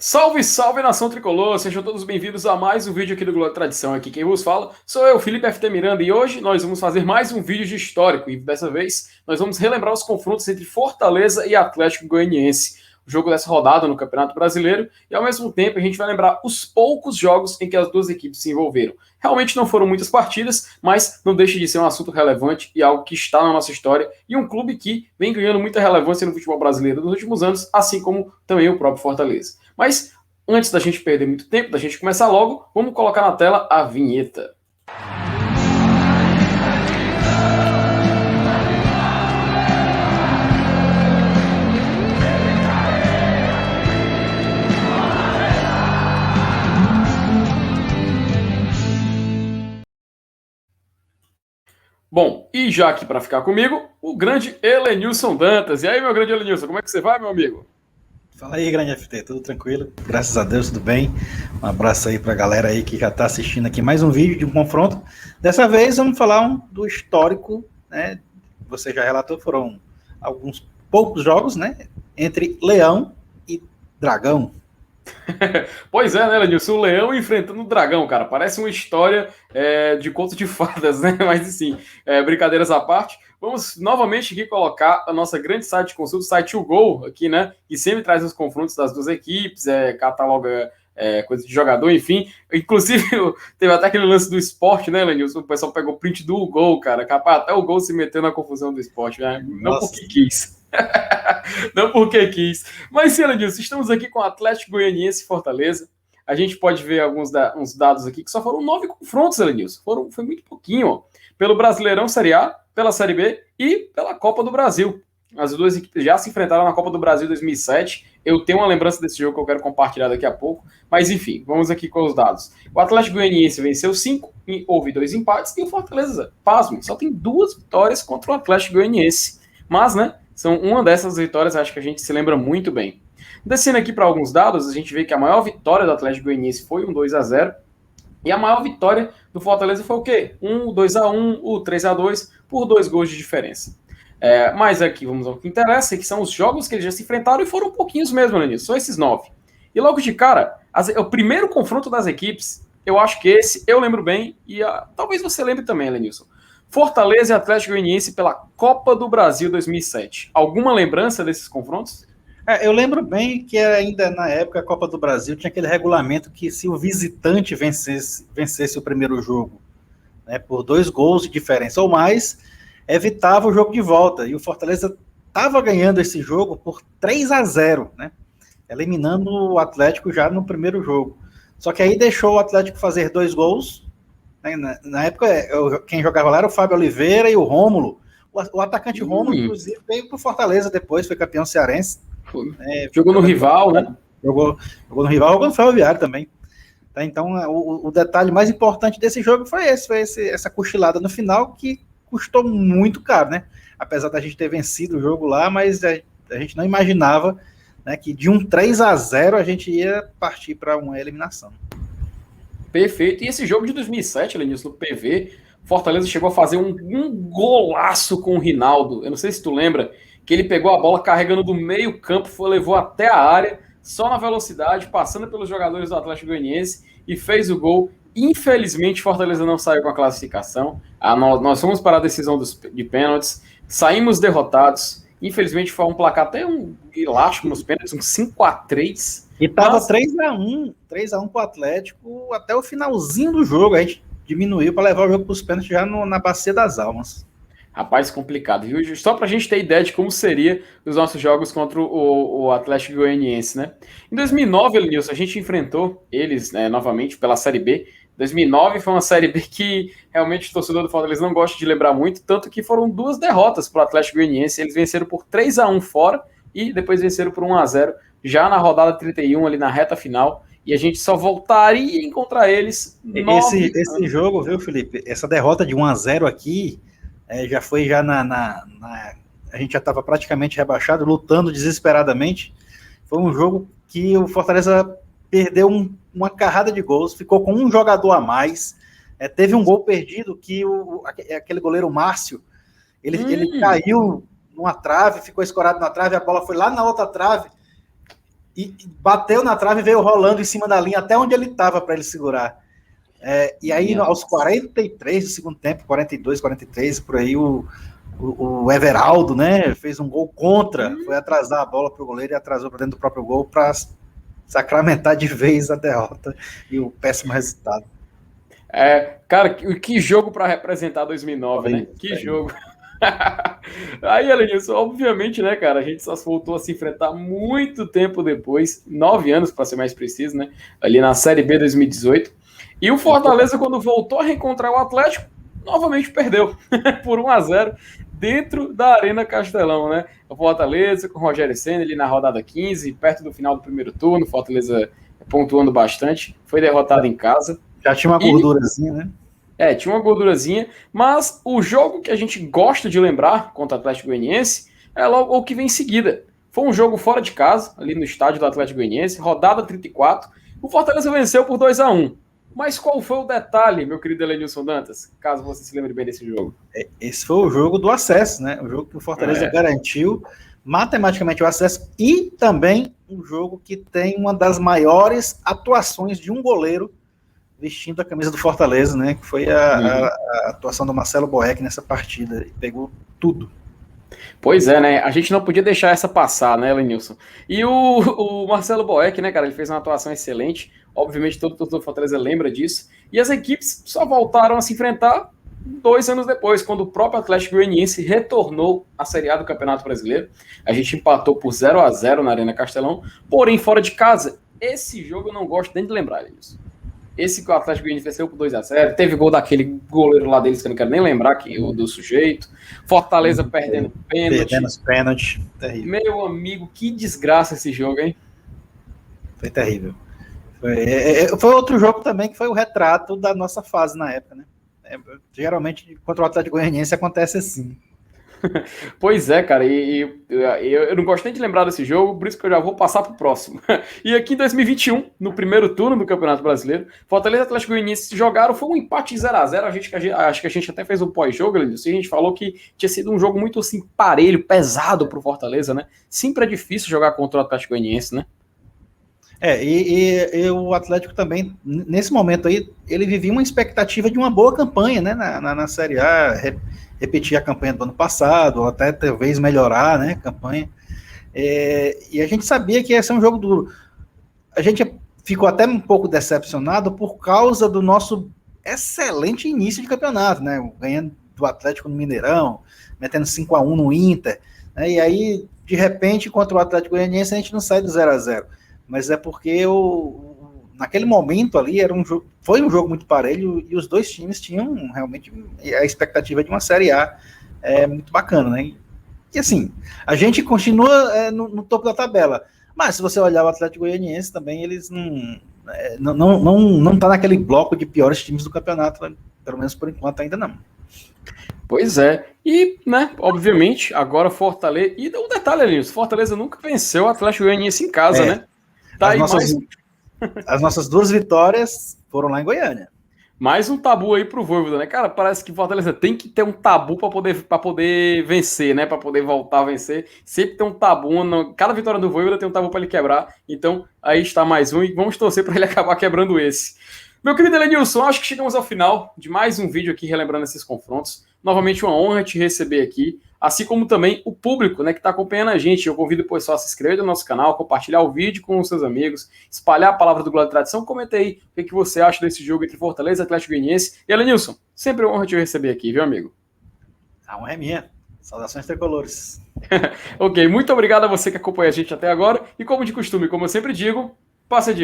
Salve, salve nação tricolor! Sejam todos bem-vindos a mais um vídeo aqui do Glória e Tradição. Aqui quem vos fala sou eu, Felipe FT Miranda, e hoje nós vamos fazer mais um vídeo de histórico. E dessa vez nós vamos relembrar os confrontos entre Fortaleza e Atlético Goianiense, o jogo dessa rodada no Campeonato Brasileiro, e ao mesmo tempo a gente vai lembrar os poucos jogos em que as duas equipes se envolveram. Realmente não foram muitas partidas, mas não deixa de ser um assunto relevante e algo que está na nossa história, e um clube que vem ganhando muita relevância no futebol brasileiro nos últimos anos, assim como também o próprio Fortaleza. Mas antes da gente perder muito tempo, da gente começar logo, vamos colocar na tela a vinheta. Bom, e já aqui para ficar comigo, o grande Helenilson Dantas. E aí, meu grande Helenilson, como é que você vai, meu amigo? Fala aí, grande FT, tudo tranquilo? Graças a Deus, tudo bem? Um abraço aí pra galera aí que já tá assistindo aqui mais um vídeo de um confronto. Dessa vez vamos falar do histórico, né? Você já relatou, foram alguns poucos jogos, né? Entre Leão e Dragão. Pois é, né, Lenilson? O leão enfrentando o dragão, cara. Parece uma história de conto de fadas, né? Mas, assim, brincadeiras à parte, vamos novamente aqui colocar a nossa grande site de consulta, o site O Gol, aqui, né? Que sempre traz os confrontos das duas equipes, cataloga coisa de jogador, enfim. Inclusive, teve até aquele lance do esporte, né, Lenilson? O pessoal pegou print do Gol, cara. Capaz, até o Gol se meteu na confusão do esporte, né? Não Nossa. porque quis. Não porque quis. Mas, Elenilson, estamos aqui com o Atlético Goianiense e Fortaleza. A gente pode ver uns dados aqui que só foram 9 confrontos, Elenilson. Foi muito pouquinho, ó. Pelo Brasileirão Série A, pela Série B e pela Copa do Brasil. As duas equipes já se enfrentaram na Copa do Brasil 2007. Eu tenho uma lembrança desse jogo que eu quero compartilhar daqui a pouco. Mas, enfim, vamos aqui com os dados. O Atlético Goianiense venceu 5, houve 2 empates, e o Fortaleza, pasmo, só tem 2 vitórias contra o Atlético Goianiense. Mas, né, são uma dessas vitórias, acho que a gente se lembra muito bem. Descendo aqui para alguns dados, a gente vê que a maior vitória do Atlético Goianiense foi um 2-0. E a maior vitória do Fortaleza foi o quê? Um 2-1, o 3-2, por 2 gols de diferença. Mas aqui vamos ao que interessa, que são os jogos que eles já se enfrentaram, e foram pouquinhos mesmo, Lenilson, só esses 9. E logo de cara, o primeiro confronto das equipes, eu acho que esse eu lembro bem, e talvez você lembre também, Lenilson. Fortaleza e Atlético Goianiense pela Copa do Brasil 2007. Alguma lembrança desses confrontos? Eu lembro bem que ainda na época a Copa do Brasil tinha aquele regulamento que se o visitante vencesse o primeiro jogo, né, por 2 gols de diferença ou mais, evitava o jogo de volta. E o Fortaleza estava ganhando esse jogo por 3-0, né, eliminando o Atlético já no primeiro jogo. Só que aí deixou o Atlético fazer 2 gols. Né, na época, quem jogava lá era o Fábio Oliveira e o Rômulo. O atacante Rômulo, inclusive, veio para o Fortaleza depois, foi campeão cearense. Jogou no rival, né? Jogou no rival, jogou no Ferroviário também. Tá, então, o detalhe mais importante desse jogo foi essa cochilada no final, que custou muito caro, né? Apesar da gente ter vencido o jogo lá, mas a gente não imaginava, né, que de um 3-0 a gente ia partir para uma eliminação. Perfeito. E esse jogo de 2007, Lenilson, no PV, Fortaleza chegou a fazer um golaço com o Rinaldo. Eu não sei se tu lembra, que ele pegou a bola carregando do meio campo, levou até a área, só na velocidade, passando pelos jogadores do Atlético Goianiense, e fez o gol. Infelizmente, Fortaleza não saiu com a classificação. Nós fomos para a decisão de pênaltis, saímos derrotados. Infelizmente, foi um placar até elástico nos pênaltis, um 5-3. E tava 3-1 pro Atlético até o finalzinho do jogo. A gente diminuiu para levar o jogo para os pênaltis já na Bacia das Almas. Rapaz, complicado, viu? Só pra gente ter ideia de como seria os nossos jogos contra o Atlético Goianiense, né? Em 2009, Elenilson, a gente enfrentou eles, né, novamente pela Série B. 2009 foi uma Série B que realmente o torcedor do Fortaleza não gosta de lembrar muito, tanto que foram 2 derrotas para o Atlético Goianiense. Eles venceram por 3-1 fora e depois venceram por 1-0 já na rodada 31, ali na reta final. E a gente só voltaria a encontrar eles. Esse jogo, viu, Felipe? Essa derrota de 1-0 aqui já foi a gente já estava praticamente rebaixado, lutando desesperadamente. Foi um jogo que o Fortaleza perdeu uma carrada de gols, ficou com um jogador a mais. Teve um gol perdido que aquele goleiro Márcio, ele caiu numa trave, ficou escorado na trave, a bola foi lá na outra trave. e bateu na trave e veio rolando em cima da linha até onde ele estava para ele segurar. E aí, aos 43 do segundo tempo, 42, 43, por aí, o Everaldo, né, fez um gol contra, foi atrasar a bola para o goleiro e atrasou para dentro do próprio gol para sacramentar de vez a derrota e o péssimo resultado. Cara, que jogo para representar 2009, né? Que jogo. Aí, Elenilson, obviamente, né, cara, a gente só voltou a se enfrentar muito tempo depois, 9 anos, para ser mais preciso, né? Ali na Série B 2018. E o Fortaleza, quando voltou a reencontrar o Atlético, novamente perdeu por 1-0 dentro da Arena Castelão, né? O Fortaleza com o Rogério Senna ali na rodada 15, perto do final do primeiro turno, Fortaleza pontuando bastante, foi derrotado em casa. Já tinha uma gordurazinha, né? Tinha uma gordurazinha, mas o jogo que a gente gosta de lembrar contra o Atlético Goianiense é logo o que vem em seguida. Foi um jogo fora de casa, ali no estádio do Atlético Goianiense, rodada 34. O Fortaleza venceu por 2-1. Mas qual foi o detalhe, meu querido Elenilson Dantas, caso você se lembre bem desse jogo? Esse foi o jogo do acesso, né? O jogo que o Fortaleza garantiu matematicamente o acesso e também um jogo que tem uma das maiores atuações de um goleiro vestindo a camisa do Fortaleza, né? Que foi a atuação do Marcelo Boeck nessa partida. Ele pegou tudo. Pois é, né? A gente não podia deixar essa passar, né, Lenilson? E o Marcelo Boeck, né, cara, ele fez uma atuação excelente. Obviamente, todo torcedor do Fortaleza lembra disso. E as equipes só voltaram a se enfrentar 2 anos depois, quando o próprio Atlético Goianiense retornou à Série A do Campeonato Brasileiro. A gente empatou por 0-0 na Arena Castelão, porém, fora de casa. Esse jogo eu não gosto nem de lembrar, Lenilson. Esse que o Atlético Goianiense venceu por 2-0, teve gol daquele goleiro lá deles que eu não quero nem lembrar o do sujeito. Fortaleza perdendo pênalti. Perdendo os pênaltis. Terrível. Meu amigo, que desgraça esse jogo, hein? Foi terrível. Foi outro jogo também que foi o retrato da nossa fase na época, né? Geralmente, contra o Atlético Goianiense acontece assim. Pois é, cara, eu não gosto nem de lembrar desse jogo, por isso que eu já vou passar pro próximo. E aqui em 2021, no primeiro turno do Campeonato Brasileiro, Fortaleza e Atlético Goianiense jogaram, foi um empate 0-0, acho que a gente até fez um pós-jogo, a gente falou que tinha sido um jogo muito assim, parelho, pesado pro Fortaleza, né? Sempre é difícil jogar contra o Atlético Goianiense, né? E o Atlético também, nesse momento aí, ele vivia uma expectativa de uma boa campanha, né, na Série A, repetir a campanha do ano passado, ou até talvez melhorar, né, a campanha, e a gente sabia que ia ser um jogo duro. A gente ficou até um pouco decepcionado por causa do nosso excelente início de campeonato, né, ganhando do Atlético no Mineirão, metendo 5-1 no Inter, né, e aí, de repente, contra o Atlético Goianiense, a gente não sai do 0-0. Mas é porque naquele momento ali foi um jogo muito parelho e os dois times tinham realmente a expectativa de uma Série A muito bacana, né? E assim, a gente continua no topo da tabela, mas se você olhar o Atlético Goianiense também, eles não tá naquele bloco de piores times do campeonato, pelo menos por enquanto ainda não. Pois é, e, né, obviamente, agora Fortaleza, e um detalhe ali, Fortaleza nunca venceu o Atlético Goianiense em casa, né? Tá aí as nossas 2 vitórias foram lá em Goiânia. Mais um tabu aí pro Vojvoda, né? Cara, parece que Fortaleza tem que ter um tabu para poder vencer, né? Para poder voltar a vencer. Sempre tem um tabu. Cada vitória do Vojvoda tem um tabu para ele quebrar. Então, aí está mais um e vamos torcer para ele acabar quebrando esse. Meu querido Elenilson, acho que chegamos ao final de mais um vídeo aqui relembrando esses confrontos. Novamente uma honra te receber aqui, assim como também o público, né, que está acompanhando a gente. Eu convido o pessoal a se inscrever no nosso canal, compartilhar o vídeo com os seus amigos, espalhar a palavra do Glória e Tradição. Comenta aí o que você acha desse jogo entre Fortaleza e Atlético Goianiense. E Elenilson, sempre uma honra te receber aqui, viu, amigo? A honra é minha. Saudações tricolores. Ok, muito obrigado a você que acompanha a gente até agora. E como de costume, como eu sempre digo, passe adiante.